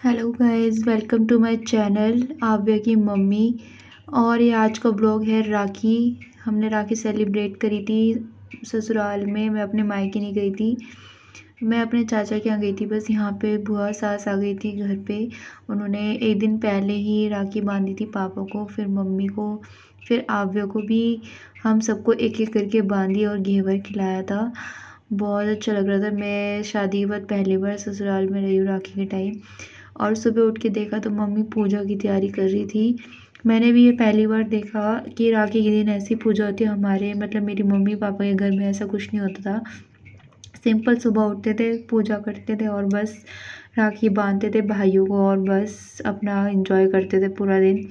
Hello guys, welcome to my channel Aavya की mummy. और ये आज का ब्लॉग है राखी। हमने राखी सेलिब्रेट करी थी ससुराल में। मैं अपने मायके नहीं गई थी, मैं अपने चाचा के यहाँ गई थी। बस यहाँ पे बुआ सास आ गई थी घर पे। उन्होंने एक दिन पहले ही राखी बांधी थी पापा को, फिर मम्मी को, फिर आव्या को भी। हम सबको एक एक करके बांधी और घेवर खिलाया था। बहुत अच्छा लग रहा था। मैं शादी के बाद पहली बार ससुराल में रही हूँ राखी के टाइम। और सुबह उठ के देखा तो मम्मी पूजा की तैयारी कर रही थी। मैंने भी ये पहली बार देखा कि राखी के दिन ऐसी पूजा होती है। हमारे मतलब मेरी मम्मी पापा के घर में ऐसा कुछ नहीं होता था। सिंपल सुबह उठते थे, पूजा करते थे और बस राखी बांधते थे भाइयों को और बस अपना एंजॉय करते थे पूरा दिन।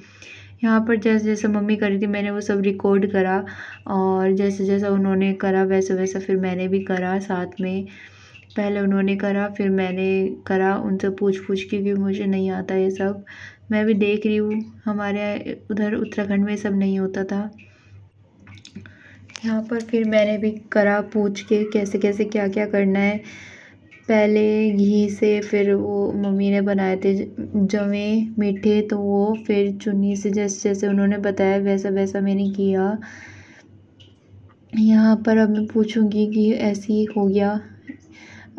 यहाँ पर जैसे जैसे मम्मी कर रही थी मैंने वो सब रिकॉर्ड करा, और जैसे जैसा उन्होंने करा वैसे वैसा फिर मैंने भी करा साथ में। पहले उन्होंने करा फिर मैंने करा, उनसे पूछ पूछ के, क्योंकि मुझे नहीं आता ये सब। मैं भी देख रही हूँ, हमारे उधर उत्तराखंड में सब नहीं होता था। यहाँ पर फिर मैंने भी करा पूछ के कैसे कैसे क्या क्या करना है। पहले घी से, फिर वो मम्मी ने बनाए थे जवे मीठे, तो वो फिर चुन्नी से जैसे जैसे उन्होंने बताया वैसा वैसा मैंने किया। यहाँ पर अब मैं पूछूंगी कि ऐसे ही हो गया।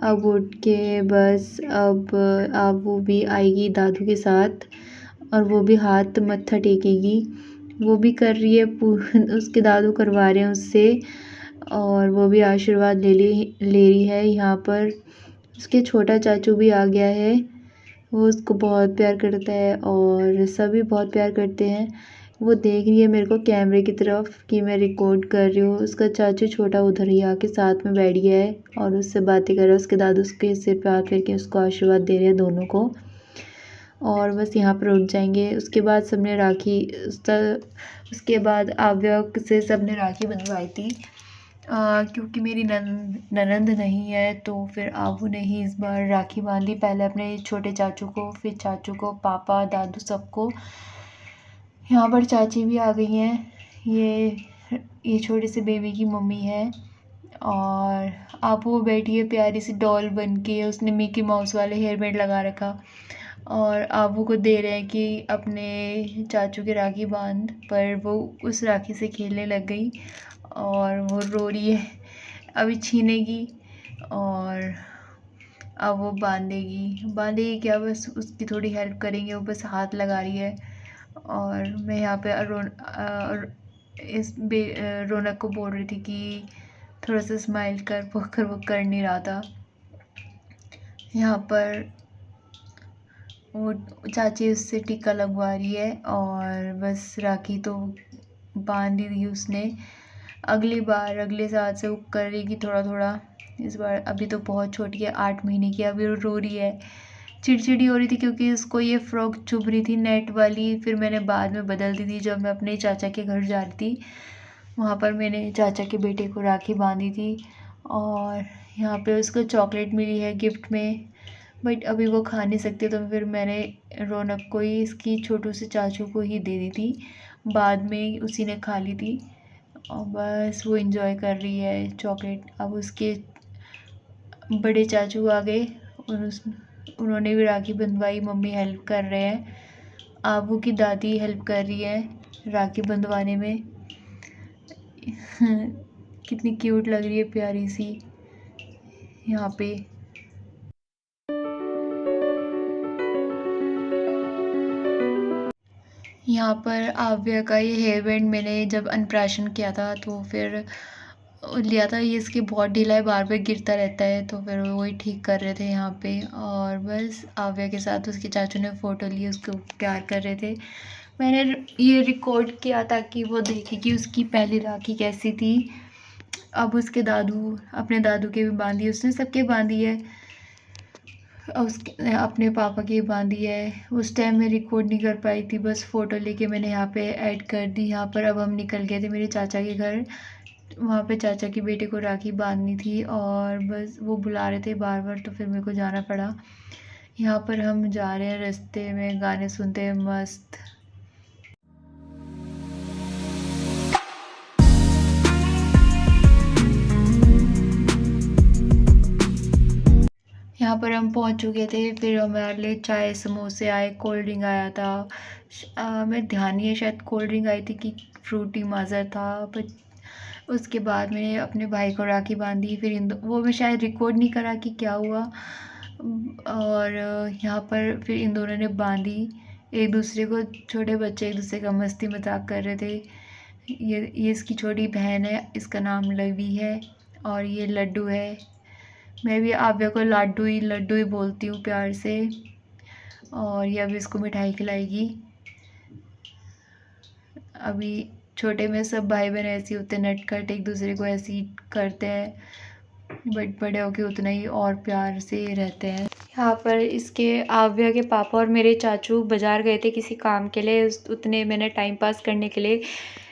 अब उठ के बस अब वो भी आएगी दादू के साथ, और वो भी हाथ मत्था टेकेगी। वो भी कर रही है उसके दादू करवा रहे हैं उससे, और वो भी आशीर्वाद ले रही है। यहाँ पर उसके छोटा चाचू भी आ गया है। वो उसको बहुत प्यार करता है और सभी बहुत प्यार करते हैं। वो देख रही है मेरे को कैमरे की तरफ कि मैं रिकॉर्ड कर रही हूँ। उसका चाचू छोटा उधर ही आके साथ में बैठ गया है और उससे बातें कर रहा है। उसके दादू उसके सिर पे हाथ करके उसको आशीर्वाद दे रहे हैं दोनों को। और बस यहाँ पर उठ जाएंगे। उसके बाद सबने राखी उसके बाद आव्या से सबने राखी बंधवाई थी। क्योंकि मेरी ननंद नहीं है तो फिर आबू ने ही इस बार राखी बांधी। पहले अपने छोटे चाचू को, फिर चाचू को, पापा, दादू, सबको। यहाँ पर चाची भी आ गई हैं। ये छोटे से बेबी की मम्मी है। और आबू बैठी है प्यारी सी डॉल बन के, उसने मिकी माउस वाले हेयर बैंड लगा रखा। और आबू को दे रहे हैं कि अपने चाचू के राखी बांध, पर वो उस राखी से खेलने लग गई और वो रो रही है। अभी छीनेगी और अब वो बांधेगी क्या, बस उसकी थोड़ी हेल्प करेंगे। वो बस हाथ लगा रही है। और मैं यहाँ पे रौनक को बोल रही थी कि थोड़ा सा स्माइल कर, वो कर नहीं रहा था। यहाँ पर वो चाची उससे टीका लगवा रही है और बस राखी तो बांध ही दी उसने। अगले साल से वो करेगी थोड़ा थोड़ा। इस बार अभी तो बहुत छोटी है, 8 महीने की। अभी वो रो रही है, चिड़चिड़ी हो रही थी क्योंकि उसको ये फ्रॉक चुभ रही थी नेट वाली। फिर मैंने बाद में बदल दी थी जब मैं अपने चाचा के घर जा रही थी। वहाँ पर मैंने चाचा के बेटे को राखी बांधी थी। और यहाँ पे उसको चॉकलेट मिली है गिफ्ट में, बट अभी वो खा नहीं सकते तो फिर मैंने रौनक को ही, इसकी छोटू से चाचू को ही दे दी थी। बाद में उसी ने खा ली थी और बस वो एंजॉय कर रही है चॉकलेट। अब उसके बड़े चाचू आ गए और उन्होंने भी राखी बंधवाई। मम्मी हेल्प कर रहे हैं, आबू की दादी हेल्प कर रही है राखी बंधवाने में। कितनी क्यूट लग रही है, प्यारी सी। यहाँ पे यहाँ पर आव्या का ये हेयर बैंड मैंने जब अनप्राशन किया था तो फिर लिया था। ये इसकी बहुत ढीला है, बार बार गिरता रहता है, तो फिर वही ठीक कर रहे थे यहाँ पे। और बस आव्या के साथ उसके चाचू ने फ़ोटो ली, उसको प्यार कर रहे थे। मैंने ये रिकॉर्ड किया ताकि वो देखे कि उसकी पहली राखी कैसी थी। अब उसके दादू, अपने दादू के भी बांधी, उसने सबके बांधी है। उसके अपने पापा की बांधी है। उस टाइम मैं रिकॉर्ड नहीं कर पाई थी, बस फ़ोटो लेके मैंने यहाँ पे ऐड कर दी। यहाँ पर अब हम निकल गए थे मेरे चाचा के घर। वहाँ पे चाचा के बेटे को राखी बांधनी थी और बस वो बुला रहे थे बार बार, तो फिर मेरे को जाना पड़ा। यहाँ पर हम जा रहे हैं, रास्ते में गाने सुनते हैं मस्त। यहाँ यहाँ पर हम पहुँच चुके थे। फिर हमारे लिए चाय समोसे आए, कोल्ड ड्रिंक आया था। मैं ध्यान नहीं है, शायद कोल्ड ड्रिंक आई थी कि फ्रूटी माज़ा था। बट उसके बाद मैंने अपने भाई को राखी बांधी। फिर वो मैं शायद रिकॉर्ड नहीं करा कि क्या हुआ। और यहाँ पर फिर इन दोनों ने बांधी एक दूसरे को। छोटे बच्चे एक दूसरे का मस्ती मजाक कर रहे थे। ये इसकी छोटी बहन है, इसका नाम लवी है। और ये लड्डू है। मैं भी आव्या को लड्डू ही बोलती हूँ प्यार से। और ये अभी इसको मिठाई खिलाएगी। अभी छोटे में सब भाई बहन ऐसे होते हैं, नटखट, एक दूसरे को ऐसे ही करते हैं। बट बड़े होके उतना ही और प्यार से रहते हैं। यहाँ पर इसके आव्या के पापा और मेरे चाचू बाज़ार गए थे किसी काम के लिए। उतने मैंने टाइम पास करने के लिए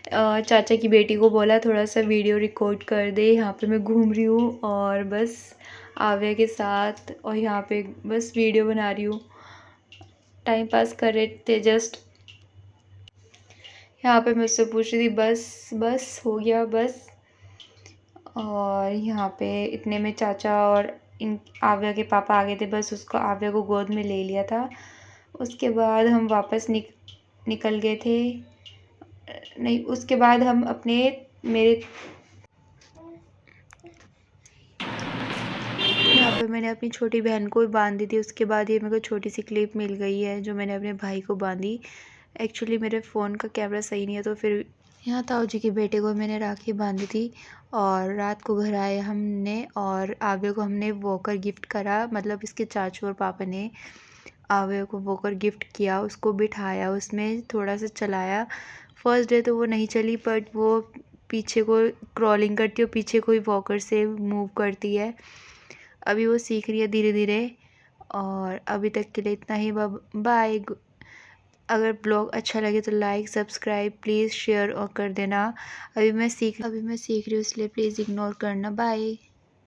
चाचा की बेटी को बोला थोड़ा सा वीडियो रिकॉर्ड कर दे। यहाँ पे मैं घूम रही हूँ और बस आव्या के साथ, और यहाँ पे बस वीडियो बना रही हूँ, टाइम पास कर रहे थे जस्ट। यहाँ पे मैं उससे पूछ रही थी बस बस हो गया बस। और यहाँ पे इतने में चाचा और इन आव्या के पापा आ गए थे। बस उसको आव्या को गोद में ले लिया था। उसके बाद हम वापस निकल गए थे। नहीं, उसके बाद हम अपने मेरे यहाँ पे मैंने अपनी छोटी बहन को भी बांध दी थी। उसके बाद ये मेरे को छोटी सी क्लिप मिल गई है जो मैंने अपने भाई को बांधी। एक्चुअली मेरे फ़ोन का कैमरा सही नहीं है, तो फिर यहाँ ताऊ जी के बेटे को मैंने राखी बांधी थी। और रात को घर आए हमने, और आव्या को हमने वॉकर गिफ्ट करा। मतलब इसके चाचू और पापा ने आव्या को वॉकर गिफ्ट किया, उसको बिठाया, उसमें थोड़ा सा चलाया। फर्स्ट डे तो वो नहीं चली, बट वो पीछे को क्रॉलिंग करती है, पीछे कोई वॉकर से मूव करती है। अभी वो सीख रही है धीरे धीरे। और अभी तक के लिए इतना ही। बाय। अगर ब्लॉग अच्छा लगे तो लाइक सब्सक्राइब प्लीज़ शेयर और कर देना। अभी मैं सीख रही हूँ इसलिए प्लीज़ इग्नोर करना। बाय।